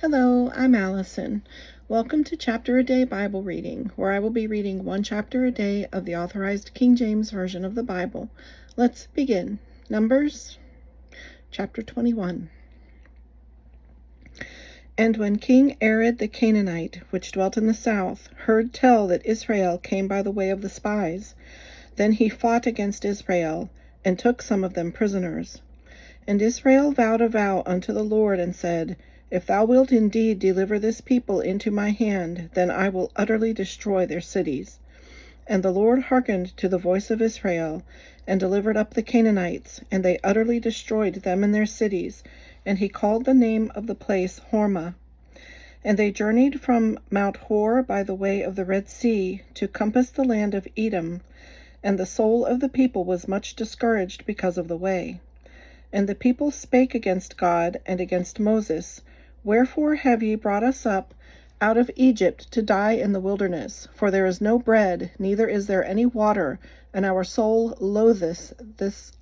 Hello, I'm Allison. Welcome to Chapter a Day Bible Reading, where I will be reading one chapter a day of the Authorized King James Version of the Bible. Let's begin. Numbers, chapter 21. And when King Arad the Canaanite, which dwelt in the south, heard tell that Israel came by the way of the spies, then he fought against Israel, and took some of them prisoners. And Israel vowed a vow unto the Lord, and said, If thou wilt indeed deliver this people into my hand, then I will utterly destroy their cities. And the Lord hearkened to the voice of Israel, and delivered up the Canaanites, and they utterly destroyed them and their cities, and he called the name of the place Hormah. And they journeyed from Mount Hor by the way of the Red Sea, to compass the land of Edom, and the soul of the people was much discouraged because of the way. And the people spake against God and against Moses, Wherefore have ye brought us up out of Egypt to die in the wilderness? For there is no bread, neither is there any water, and our soul loatheth this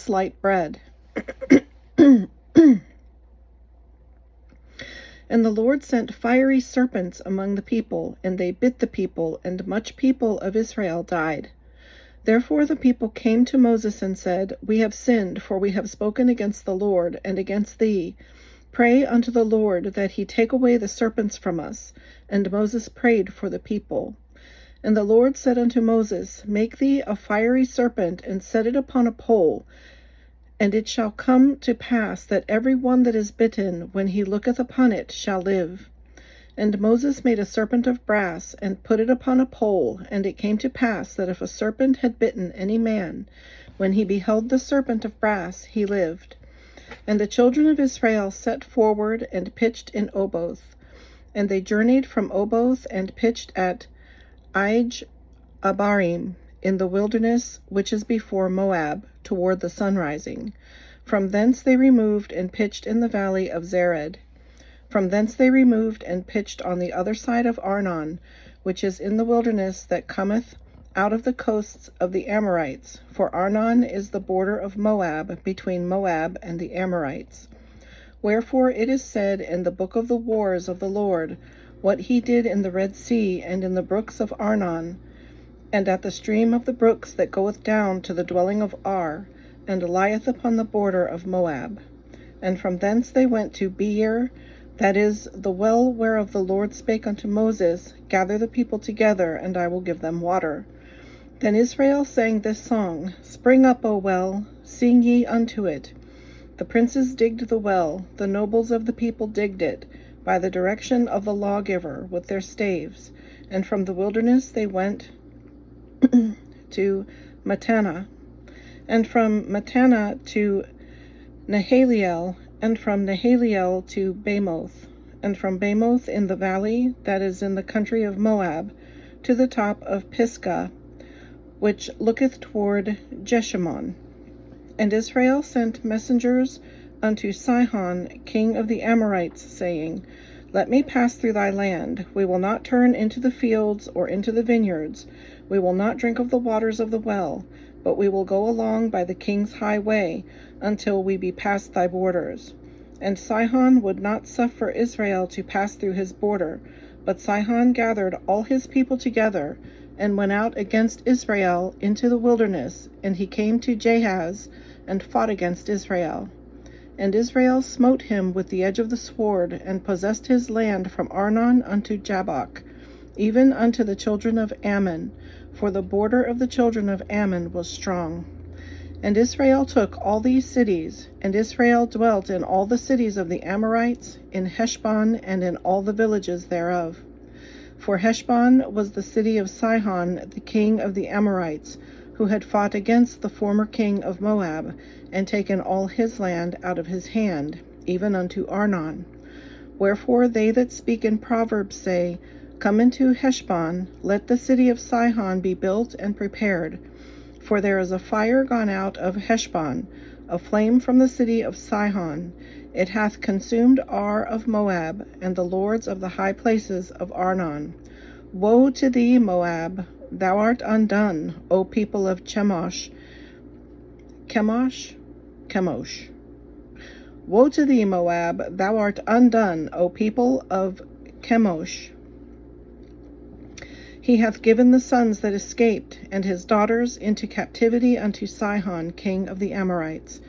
light bread. And the Lord sent fiery serpents among the people, and they bit the people, and much people of Israel died. Therefore the people came to Moses and said, We have sinned, for we have spoken against the Lord and against thee. Pray unto the Lord that he take away the serpents from us. And Moses prayed for the people. And the Lord said unto Moses, Make thee a fiery serpent, and set it upon a pole. And it shall come to pass that every one that is bitten, when he looketh upon it, shall live. And Moses made a serpent of brass, and put it upon a pole. And it came to pass that if a serpent had bitten any man, when he beheld the serpent of brass, he lived. And the children of Israel set forward, and pitched in Oboth. And they journeyed from Oboth, and pitched at Abarim, in the wilderness which is before Moab, toward the sunrising. From thence they removed, and pitched in the valley of Zered. From thence they removed, and pitched on the other side of Arnon, which is in the wilderness that cometh out of the coasts of the Amorites, for Arnon is the border of Moab, between Moab and the Amorites. Wherefore it is said in the book of the wars of the Lord, what he did in the Red Sea, and in the brooks of Arnon, and at the stream of the brooks that goeth down to the dwelling of Ar, and lieth upon the border of Moab. And from thence they went to Beer, that is the well whereof the Lord spake unto Moses, Gather the people together, and I will give them water. Then Israel sang this song, Spring up, O well, sing ye unto it. The princes digged the well, the nobles of the people digged it, by the direction of the lawgiver with their staves. And from the wilderness they went to Mattanah, and from Mattanah to Nahaliel, and from Nahaliel to Bamoth, and from Bamoth in the valley that is in the country of Moab, to the top of Pisgah, which looketh toward Jeshimon. And Israel sent messengers unto Sihon, king of the Amorites, saying, Let me pass through thy land. We will not turn into the fields or into the vineyards. We will not drink of the waters of the well, but we will go along by the king's highway until we be past thy borders. And Sihon would not suffer Israel to pass through his border, but Sihon gathered all his people together, and went out against Israel into the wilderness, and he came to Jahaz, and fought against Israel. And Israel smote him with the edge of the sword, and possessed his land from Arnon unto Jabbok, even unto the children of Ammon, for the border of the children of Ammon was strong. And Israel took all these cities, and Israel dwelt in all the cities of the Amorites, in Heshbon, and in all the villages thereof. For Heshbon was the city of Sihon, the king of the Amorites, who had fought against the former king of Moab, and taken all his land out of his hand, even unto Arnon. Wherefore they that speak in Proverbs say, Come into Heshbon, let the city of Sihon be built and prepared. For there is a fire gone out of Heshbon, a flame from the city of Sihon. It hath consumed Ar of Moab, and the lords of the high places of Arnon. Woe to thee, Moab! Thou art undone, O people of Chemosh. Woe to thee, Moab! Thou art undone, O people of Chemosh. He hath given the sons that escaped, and his daughters into captivity unto Sihon, king of the Amorites.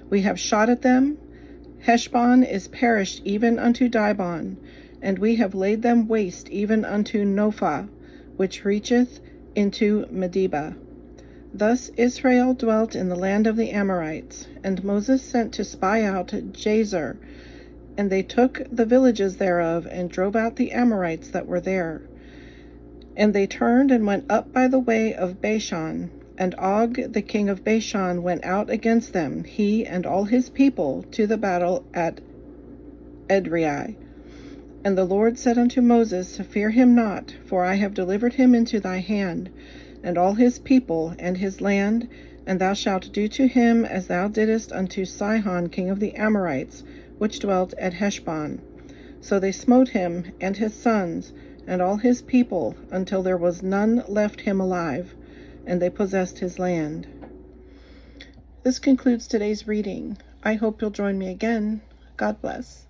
We have shot at them. Heshbon is perished even unto Dibon, and we have laid them waste even unto Nophah, which reacheth into Medeba. Thus Israel dwelt in the land of the Amorites, and Moses sent to spy out Jazer, and they took the villages thereof, and drove out the Amorites that were there. And they turned and went up by the way of Bashan, and Og the king of Bashan went out against them, he and all his people, to the battle at Edrei. And the Lord said unto Moses, Fear him not, for I have delivered him into thy hand, and all his people, and his land, and thou shalt do to him as thou didst unto Sihon king of the Amorites, which dwelt at Heshbon. So they smote him, and his sons, and all his people, until there was none left him alive, and they possessed his land. This concludes today's reading. I hope you'll join me again. God bless.